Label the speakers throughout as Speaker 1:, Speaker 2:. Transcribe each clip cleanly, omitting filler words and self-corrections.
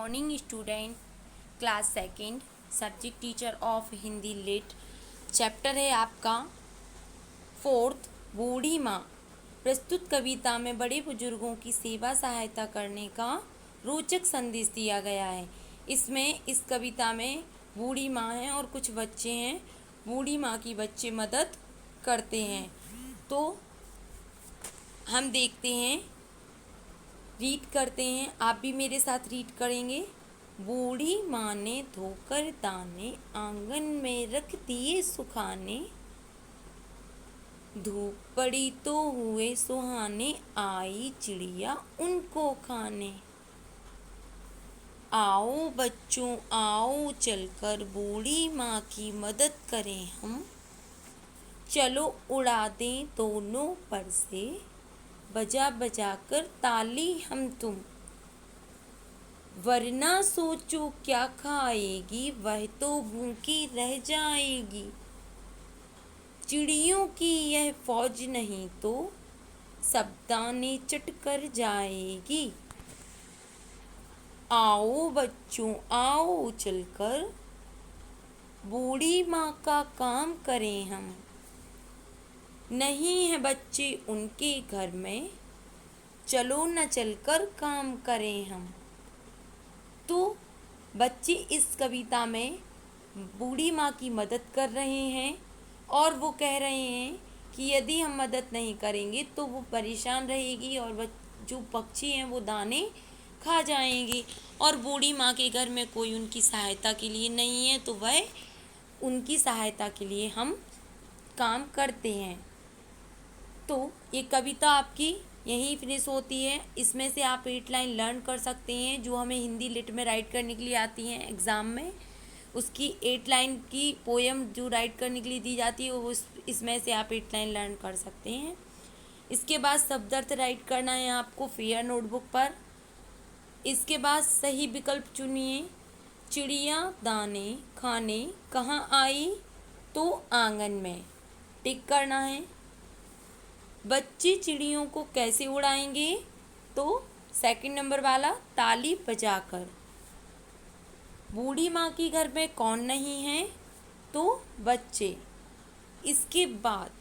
Speaker 1: Morning student, class second, subject teacher of Hindi lit. Chapter है आपका fourth, बूढ़ी माँ। प्रस्तुत कविता में बड़े बुजुर्गों की सेवा सहायता करने का रोचक संदेश दिया गया है। इसमें इस कविता में बूढ़ी माँ है और कुछ बच्चे हैं। बूढ़ी माँ की बच्चे मदद करते हैं। तो हम देखते हैं, रीड करते हैं। आप भी मेरे साथ रीड करेंगे। बूढ़ी माँ ने धोकर दाने आंगन में रख दिए सुखाने, धूप पड़ी तो हुए सुहाने, आई चिड़िया उनको खाने। आओ बच्चों आओ चलकर बूढ़ी माँ की मदद करें हम, चलो उड़ा दें दोनों पर से बजा बजा कर ताली हम तुम। वरना सोचो क्या खाएगी, वह तो भूखी रह जाएगी। चिड़ियों की यह फौज नहीं तो सब दाने चट कर जाएगी। आओ बच्चों आओ चलकर बूढ़ी माँ का काम करें हम, नहीं है बच्चे उनके घर में, चलो न चलकर काम करें हम। तो बच्चे इस कविता में बूढ़ी माँ की मदद कर रहे हैं और वो कह रहे हैं कि यदि हम मदद नहीं करेंगे तो वो परेशान रहेगी और जो पक्षी हैं वो दाने खा जाएंगे। और बूढ़ी माँ के घर में कोई उनकी सहायता के लिए नहीं है, तो वह उनकी सहायता के लिए हम काम करते हैं। तो ये कविता आपकी यहीं फिनिश होती है। इसमें से आप 8 लाइन लर्न कर सकते हैं जो हमें हिंदी लिट में राइट करने के लिए आती हैं एग्ज़ाम में। उसकी 8 लाइन की पोएम जो राइट करने के लिए दी जाती है वो इसमें से आप 8 लाइन लर्न कर सकते हैं। इसके बाद शब्दार्थ राइट करना है आपको फेयर नोटबुक पर। इसके बाद सही विकल्प चुनिए। चिड़िया दाने खाने कहाँ आई, तो आंगन में, टिक करना है। बच्चे चिड़ियों को कैसे उड़ाएंगे, तो सेकंड नंबर वाला ताली बजाकर। बूढ़ी माँ के घर में कौन नहीं है, तो बच्चे। इसके बाद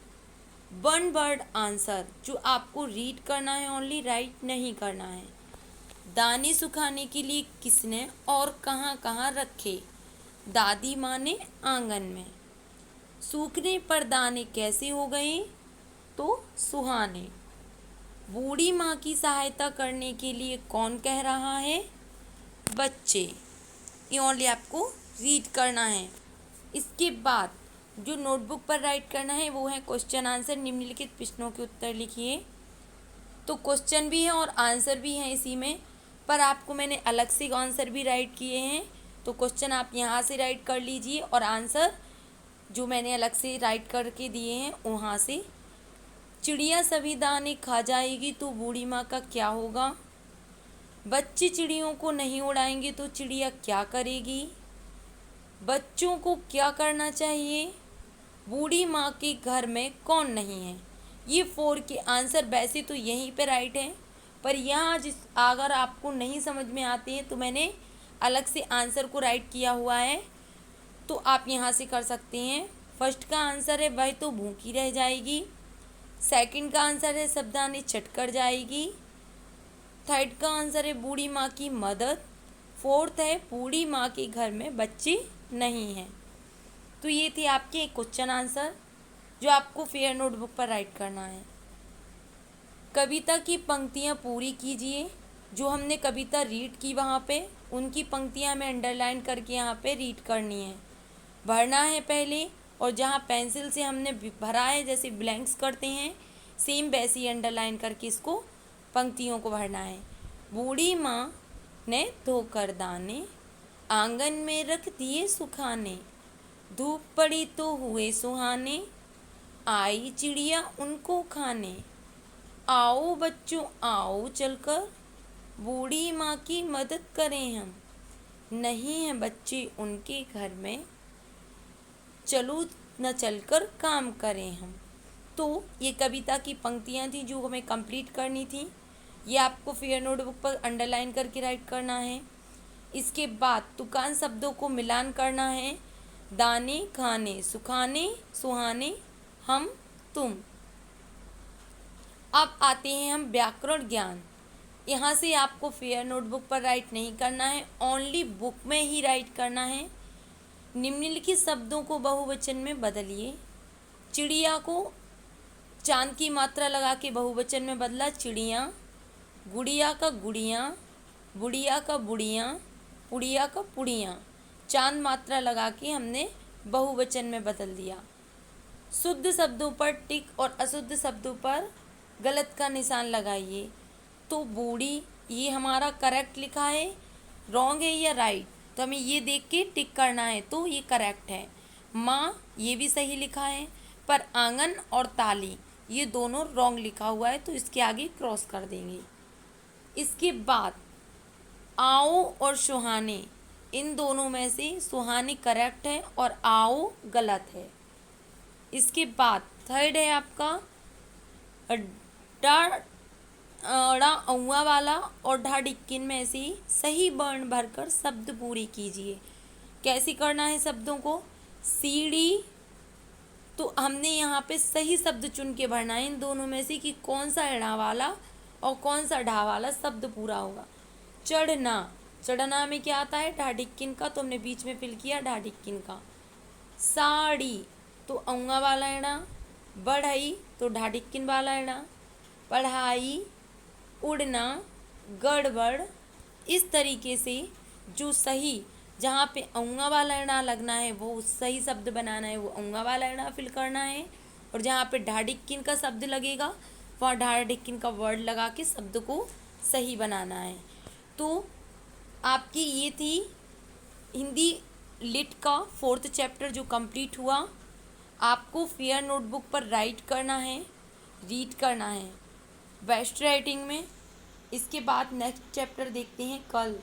Speaker 1: वन वर्ड आंसर जो आपको रीड करना है, ओनली राइट नहीं करना है। दाने सुखाने के लिए किसने और कहाँ कहाँ रखे, दादी माँ ने आंगन में। सूखने पर दाने कैसे हो गए, तो सुहाने। बूढ़ी माँ की सहायता करने के लिए कौन कह रहा है, बच्चे। ये ओनली आपको रीड करना है। इसके बाद जो नोटबुक पर राइट करना है वो है क्वेश्चन आंसर। निम्नलिखित प्रश्नों के उत्तर लिखिए। तो क्वेश्चन भी है और आंसर भी है इसी में, पर आपको मैंने अलग से आंसर भी राइट किए हैं। तो क्वेश्चन आप यहाँ से राइट कर लीजिए और आंसर जो मैंने अलग से राइट करके दिए हैं वहाँ से। चिड़िया सभी दाने खा जाएगी तो बूढ़ी माँ का क्या होगा। बच्चे चिड़ियों को नहीं उड़ाएंगे तो चिड़िया क्या करेगी। बच्चों को क्या करना चाहिए, बूढ़ी माँ के घर में कौन नहीं है। ये 4 के आंसर वैसे तो यहीं पे राइट है, पर यहाँ अगर आपको नहीं समझ में आते हैं तो मैंने अलग से आंसर को राइट किया हुआ है, तो आप यहाँ से कर सकते हैं। फर्स्ट का आंसर है वह तो भूखी रह जाएगी। सेकंड का आंसर है सब दाने चट कर जाएगी। थर्ड का आंसर है बूढ़ी माँ की मदद। फोर्थ है बूढ़ी माँ के घर में बच्चे नहीं हैं। तो ये थे आपके क्वेश्चन आंसर जो आपको फेयर नोटबुक पर राइट करना है। कविता की पंक्तियाँ पूरी कीजिए। जो हमने कविता रीड की वहाँ पे उनकी पंक्तियाँ हमें अंडरलाइन करके यहाँ पे रीड करनी है, भरना है पहले। और जहाँ पेंसिल से हमने भरा है, जैसे ब्लैंक्स करते हैं, सेम वैसे ही अंडरलाइन करके इसको पंक्तियों को भरना है। बूढ़ी माँ ने धोकर दाने आंगन में रख दिए सुखाने, धूप पड़ी तो हुए सुहाने, आई चिड़िया उनको खाने। आओ बच्चों आओ चलकर बूढ़ी माँ की मदद करें हम, नहीं है बच्चे उनके घर में, चलो न चलकर काम करें हम। तो ये कविता की पंक्तियाँ थी जो हमें कंप्लीट करनी थी। ये आपको फेयर नोटबुक पर अंडरलाइन करके राइट करना है। इसके बाद तुकान शब्दों को मिलान करना है। दाने खाने, सुखाने, सुहाने, हम, तुम। अब आते हैं हम व्याकरण ज्ञान। यहाँ से आपको फेयर नोटबुक पर राइट नहीं करना है, ओनली बुक में ही राइट करना है। निम्नलिखित शब्दों को बहुवचन में बदलिए। चिड़िया को चांद की मात्रा लगा के बहुवचन में बदला, चिड़िया। गुड़िया का गुड़िया, बुढ़िया का बुढ़िया, पुड़िया का पुड़िया। चांद मात्रा लगा के हमने बहुवचन में बदल दिया। शुद्ध शब्दों पर टिक और अशुद्ध शब्दों पर गलत का निशान लगाइए। तो बूढ़ी, ये हमारा करेक्ट लिखा है, रॉन्ग है या राइट, तो हमें ये देख के टिक करना है, तो ये करेक्ट है। माँ, ये भी सही लिखा है, पर आंगन और ताली ये दोनों रॉन्ग लिखा हुआ है, तो इसके आगे क्रॉस कर देंगे। इसके बाद आओ और सुहाने, इन दोनों में से सुहाने करेक्ट है और आओ गलत है। इसके बाद थर्ड है आपका डा ड़ा औवा वाला और ढा डिक्किन में से सही वर्ण भरकर शब्द पूरी कीजिए। कैसे करना है शब्दों को? सीढ़ी, तो हमने यहाँ पे सही शब्द चुन के भरना है इन दोनों में से कि कौन सा ड़ा वाला और कौन सा ढा वाला शब्द पूरा होगा। चढ़ना, चढ़ना में क्या आता है? ढा डिक्किन का, तो हमने बीच में फिल किया ढा डिक्किन का। साड़ी, तो औवा वाला एड़ा। बढ़ई, तो ढा डिक्किन वाला एड़ा। पढ़ाई, उड़ना, गड़बड़। इस तरीके से जो सही, जहाँ पे औवा वाला एड़ा लगना है वो सही शब्द बनाना है, वो औवा वाला एड़ा फिल करना है, और जहाँ पे ढा डिक्किन का शब्द लगेगा वहाँ ढा डिक्किन का वर्ड लगा के शब्द को सही बनाना है। तो आपकी ये थी हिंदी लिट का 4th चैप्टर जो कंप्लीट हुआ। आपको फेयर नोटबुक पर राइट करना है, रीड करना है बेस्ट राइटिंग में। इसके बाद नेक्स्ट चैप्टर देखते हैं कल।